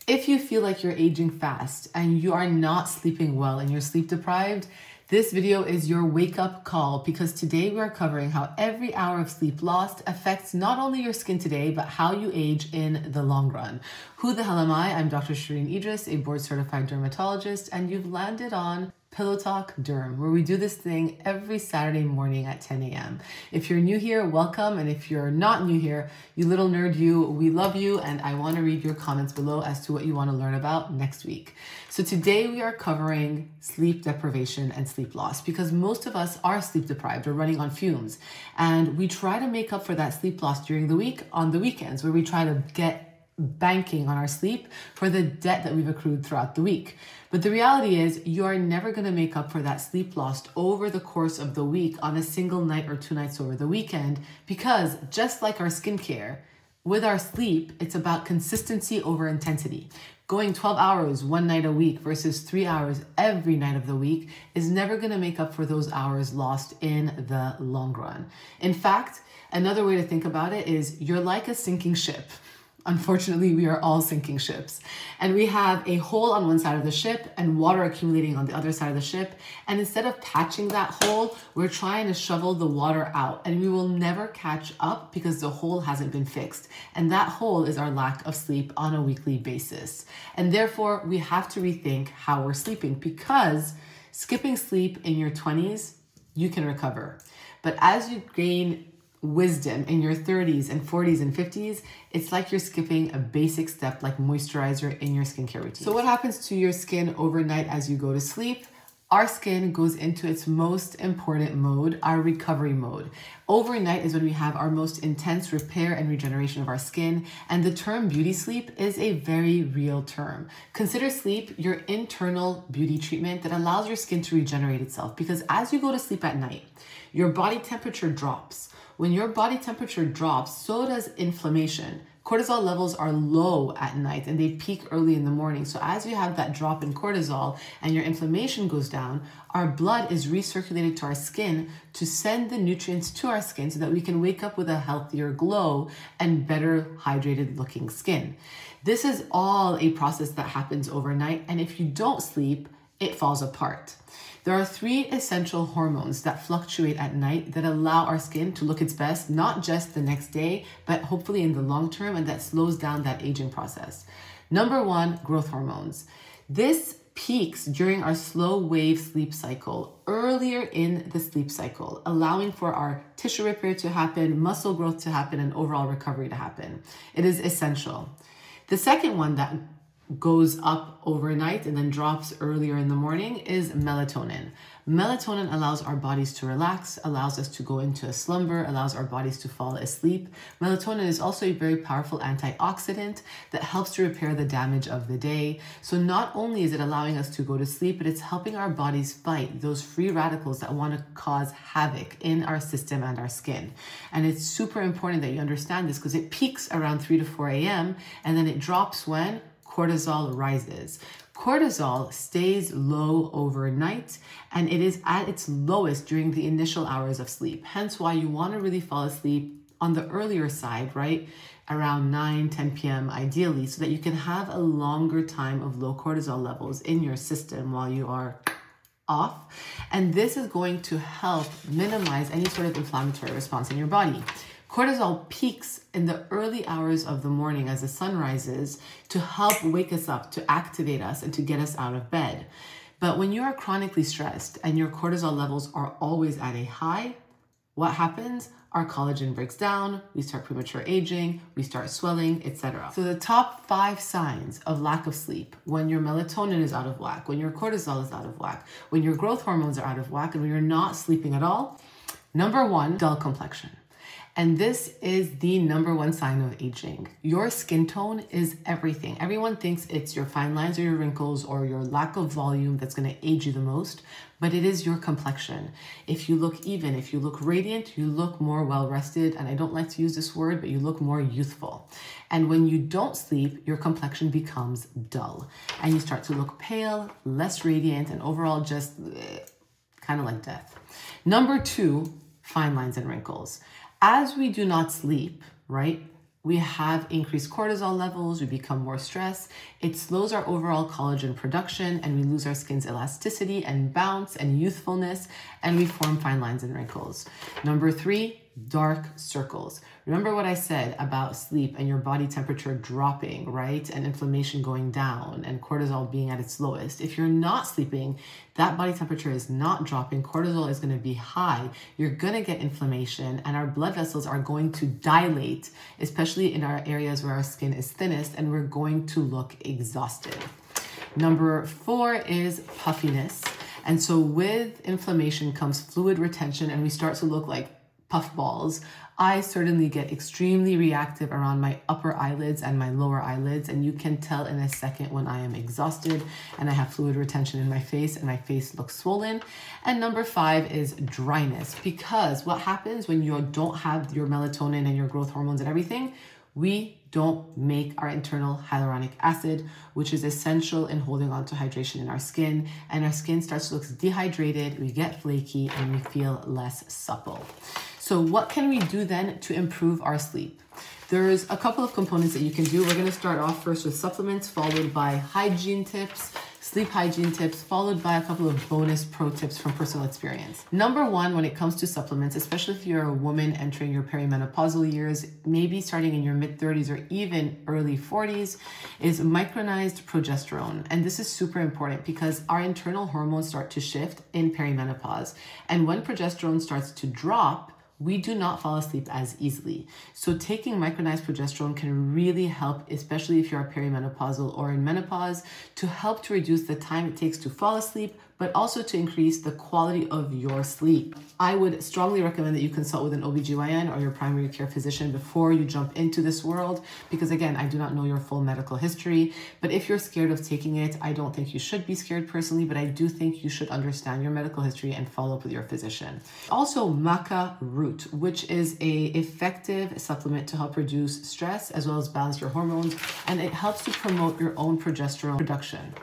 If you feel like you're aging fast and you are not sleeping well and you're sleep deprived, this video is your wake-up call, because today we are covering how every hour of sleep lost affects not only your skin today, but how you age in the long run. Who the hell am I? I'm Dr. Shereene Idriss, a board-certified dermatologist, and you've landed on Pillow Talk Derm, where we do this thing every Saturday morning at 10 a.m. If you're new here, welcome. And if you're not new here, you little nerd you, we love you. And I want to read your comments below as to what you want to learn about next week. So today we are covering sleep deprivation and sleep loss, because most of us are sleep deprived or running on fumes. And we try to make up for that sleep loss during the week on the weekends, where we try to get banking on our sleep for the debt that we've accrued throughout the week. But the reality is you are never going to make up for that sleep lost over the course of the week on a single night or 2 nights over the weekend, because just like our skincare, with our sleep, it's about consistency over intensity. Going 12 hours one night a week versus 3 hours every night of the week is never going to make up for those hours lost in the long run. In fact, another way to think about it is you're like a sinking ship. Unfortunately, we are all sinking ships, and we have a hole on one side of the ship and water accumulating on the other side of the ship. And instead of patching that hole, we're trying to shovel the water out, and we will never catch up because the hole hasn't been fixed. And that hole is our lack of sleep on a weekly basis. And therefore, we have to rethink how we're sleeping, because skipping sleep in your 20s, you can recover. But as you gain wisdom in your 30s and 40s and 50s, it's like you're skipping a basic step like moisturizer in your skincare routine. So what happens to your skin overnight as you go to sleep? Our skin goes into its most important mode, our recovery mode. Overnight is when we have our most intense repair and regeneration of our skin, and the term beauty sleep is a very real term. Consider sleep your internal beauty treatment that allows your skin to regenerate itself, because as you go to sleep at night, your body temperature drops. When your body temperature drops, so does inflammation. Cortisol levels are low at night and they peak early in the morning. So as you have that drop in cortisol and your inflammation goes down, our blood is recirculated to our skin to send the nutrients to our skin so that we can wake up with a healthier glow and better hydrated looking skin. This is all a process that happens overnight, and if you don't sleep, it falls apart. There are 3 essential hormones that fluctuate at night that allow our skin to look its best, not just the next day, but hopefully in the long term, and that slows down that aging process. Number 1, growth hormones. This peaks during our slow wave sleep cycle, earlier in the sleep cycle, allowing for our tissue repair to happen, muscle growth to happen, and overall recovery to happen. It is essential. The second one that goes up overnight and then drops earlier in the morning is melatonin. Melatonin allows our bodies to relax, allows us to go into a slumber, allows our bodies to fall asleep. Melatonin is also a very powerful antioxidant that helps to repair the damage of the day. So not only is it allowing us to go to sleep, but it's helping our bodies fight those free radicals that want to cause havoc in our system and our skin. And it's super important that you understand this, because it peaks around 3 to 4 a.m. and then it drops when cortisol rises. Cortisol stays low overnight, and it is at its lowest during the initial hours of sleep. Hence why you want to really fall asleep on the earlier side, right? Around 9, 10 p.m. ideally, so that you can have a longer time of low cortisol levels in your system while you are off. And this is going to help minimize any sort of inflammatory response in your body. Cortisol peaks in the early hours of the morning as the sun rises to help wake us up, to activate us, and to get us out of bed. But when you are chronically stressed and your cortisol levels are always at a high, what happens? Our collagen breaks down, we start premature aging, we start swelling, etc. So the top 5 signs of lack of sleep: when your melatonin is out of whack, when your cortisol is out of whack, when your growth hormones are out of whack, and when you're not sleeping at all. Number 1, dull complexion. And this is the number 1 sign of aging. Your skin tone is everything. Everyone thinks it's your fine lines or your wrinkles or your lack of volume that's going to age you the most, but it is your complexion. If you look even, if you look radiant, you look more well-rested, and I don't like to use this word, but you look more youthful. And when you don't sleep, your complexion becomes dull, and you start to look pale, less radiant, and overall just kind of like death. Number 2, fine lines and wrinkles. As we do not sleep, right, we have increased cortisol levels, we become more stressed. It slows our overall collagen production, and we lose our skin's elasticity and bounce and youthfulness, and we form fine lines and wrinkles. Number 3, dark circles. Remember what I said about sleep and your body temperature dropping, right? And inflammation going down and cortisol being at its lowest. If you're not sleeping, that body temperature is not dropping. Cortisol is going to be high. You're going to get inflammation, and our blood vessels are going to dilate, especially in our areas where our skin is thinnest, and we're going to look exhausted. Number 4 is puffiness. And so with inflammation comes fluid retention, and we start to look like puffballs. I certainly get extremely reactive around my upper eyelids and my lower eyelids, and you can tell in a second when I am exhausted and I have fluid retention in my face and my face looks swollen. And number 5 is dryness, because what happens when you don't have your melatonin and your growth hormones and everything, we don't make our internal hyaluronic acid, which is essential in holding on to hydration in our skin, and our skin starts to look dehydrated, we get flaky, and we feel less supple. So what can we do then to improve our sleep? There's a couple of components that you can do. We're going to start off first with supplements, followed by hygiene tips, sleep hygiene tips, followed by a couple of bonus pro tips from personal experience. Number 1, when it comes to supplements, especially if you're a woman entering your perimenopausal years, maybe starting in your mid-30s or even early 40s, is micronized progesterone. And this is super important because our internal hormones start to shift in perimenopause. And when progesterone starts to drop, we do not fall asleep as easily. So taking micronized progesterone can really help, especially if you're perimenopausal or in menopause, to help to reduce the time it takes to fall asleep, but also to increase the quality of your sleep. I would strongly recommend that you consult with an OBGYN or your primary care physician before you jump into this world, because again, I do not know your full medical history, but if you're scared of taking it, I don't think you should be scared personally, but I do think you should understand your medical history and follow up with your physician. Also, maca root, which is an effective supplement to help reduce stress as well as balance your hormones, and it helps to promote your own progesterone production.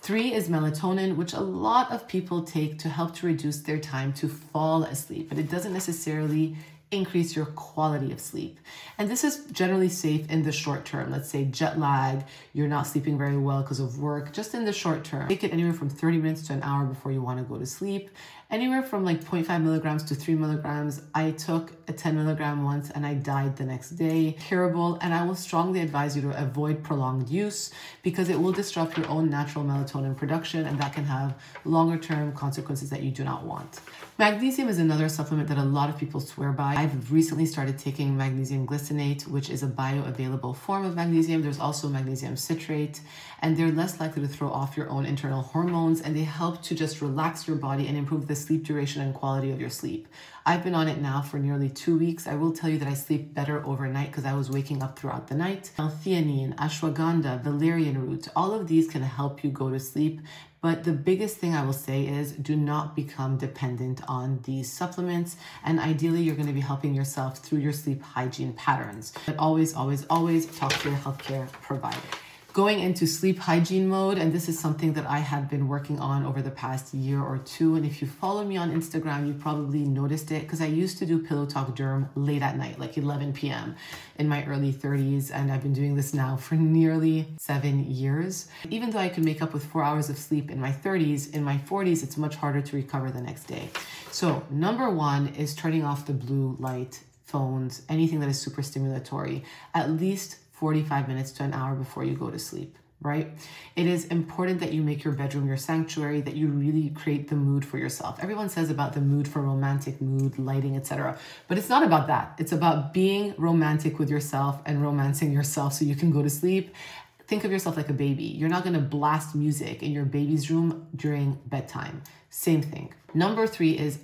3 is melatonin, which a lot of people take to help to reduce their time to fall asleep, but it doesn't necessarily increase your quality of sleep. And this is generally safe in the short term. Let's say jet lag, you're not sleeping very well because of work, just in the short term. Take it anywhere from 30 minutes to an hour before you want to go to sleep. Anywhere from like 0.5 milligrams to 3 milligrams. I took a 10 milligram once and I died the next day. Curable, and I will strongly advise you to avoid prolonged use because it will disrupt your own natural melatonin production, and that can have longer term consequences that you do not want. Magnesium is another supplement that a lot of people swear by. I've recently started taking magnesium glycinate, which is a bioavailable form of magnesium. There's also magnesium citrate, and they're less likely to throw off your own internal hormones, and they help to just relax your body and improve the sleep duration and quality of your sleep. I've been on it now for nearly 2 weeks. I will tell you that I sleep better overnight because I was waking up throughout the night. L-theanine, ashwagandha, valerian root, all of these can help you go to sleep. But the biggest thing I will say is do not become dependent on these supplements. And ideally, you're going to be helping yourself through your sleep hygiene patterns. But always, always, always talk to your healthcare provider. Going into sleep hygiene mode, and this is something that I have been working on over the past year or two, and if you follow me on Instagram, you probably noticed it because I used to do Pillow Talk Derm late at night, like 11 p.m. in my early 30s, and I've been doing this now for nearly 7 years. Even though I could make up with 4 hours of sleep in my 30s, in my 40s, it's much harder to recover the next day. So number 1 is turning off the blue light, phones, anything that is super stimulatory, at least 45 minutes to an hour before you go to sleep, right? It is important that you make your bedroom your sanctuary, that you really create the mood for yourself. Everyone says about the mood for romantic mood, lighting, etc. But it's not about that. It's about being romantic with yourself and romancing yourself so you can go to sleep. Think of yourself like a baby. You're not going to blast music in your baby's room during bedtime. Same thing. Number 3 is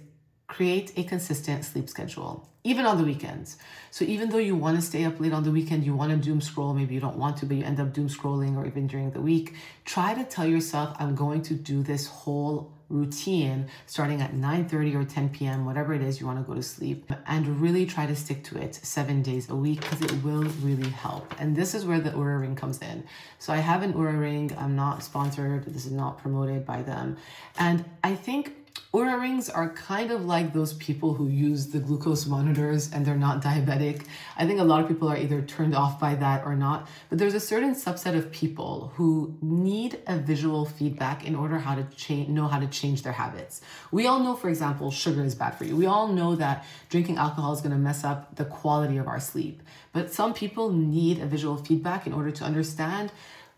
create a consistent sleep schedule, even on the weekends. So even though you want to stay up late on the weekend, you want to doom scroll, maybe you don't want to, but you end up doom scrolling, or even during the week, try to tell yourself, I'm going to do this whole routine starting at 9:30 or 10 p.m., whatever it is you want to go to sleep, and really try to stick to it 7 days a week because it will really help. And this is where the Oura Ring comes in. So I have an Oura Ring. I'm not sponsored. This is not promoted by them. And I think Oura rings are kind of like those people who use the glucose monitors and they're not diabetic. I think a lot of people are either turned off by that or not, but there's a certain subset of people who need a visual feedback in order know how to change their habits. We all know, for example, sugar is bad for you. We all know that drinking alcohol is going to mess up the quality of our sleep, but some people need a visual feedback in order to understand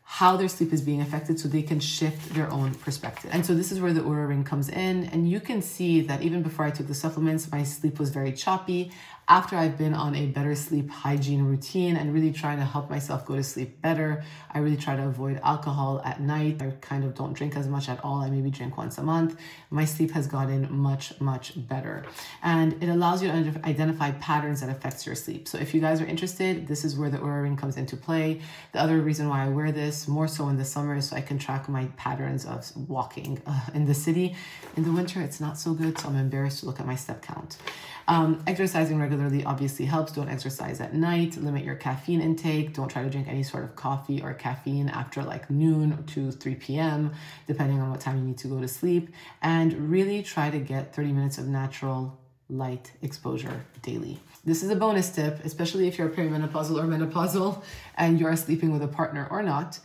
how their sleep is being affected so they can shift their own perspective. And so this is where the Oura ring comes in. And you can see that even before I took the supplements, my sleep was very choppy. After I've been on a better sleep hygiene routine and really trying to help myself go to sleep better, I really try to avoid alcohol at night. I kind of don't drink as much at all. I maybe drink once a month. My sleep has gotten much, much better. And it allows you to identify patterns that affects your sleep. So if you guys are interested, this is where the Oura ring comes into play. The other reason why I wear this more so in the summer is so I can track my patterns of walking in the city. In the winter, it's not so good, so I'm embarrassed to look at my step count. Exercising regularly obviously helps. Don't exercise at night. Limit your caffeine intake. Don't try to drink any sort of coffee or caffeine after like noon to 3 p.m., depending on what time you need to go to sleep. And really try to get 30 minutes of natural light exposure daily. This is a bonus tip, especially if you're perimenopausal or menopausal and you're sleeping with a partner or not.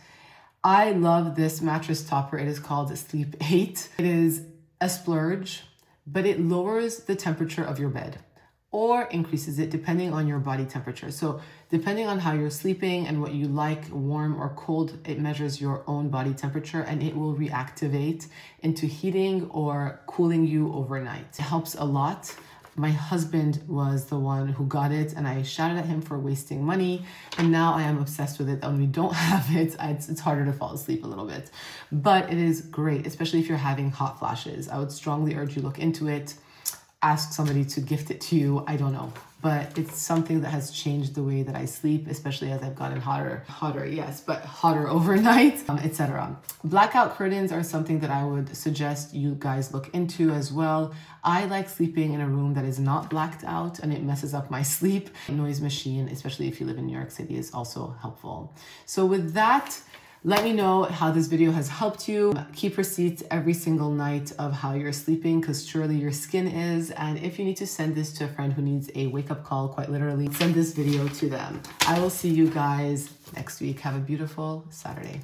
I love this mattress topper. It is called Sleep 8. It is a splurge, but it lowers the temperature of your bed or increases it depending on your body temperature. So depending on how you're sleeping and what you like, warm or cold, it measures your own body temperature and it will reactivate into heating or cooling you overnight. It helps a lot. My husband was the one who got it and I shouted at him for wasting money. And now I am obsessed with it. When we don't have it, it's harder to fall asleep a little bit. But it is great, especially if you're having hot flashes. I would strongly urge you look into it. Ask somebody to gift it to you. I don't know. But it's something that has changed the way that I sleep, especially as I've gotten hotter, yes, but hotter overnight, etc. Blackout curtains are something that I would suggest you guys look into as well. I like sleeping in a room that is not blacked out and it messes up my sleep. Noise machine, especially if you live in New York City, is also helpful. So with that, let me know how this video has helped you. Keep receipts every single night of how you're sleeping because surely your skin is. And if you need to send this to a friend who needs a wake-up call, quite literally, send this video to them. I will see you guys next week. Have a beautiful Saturday.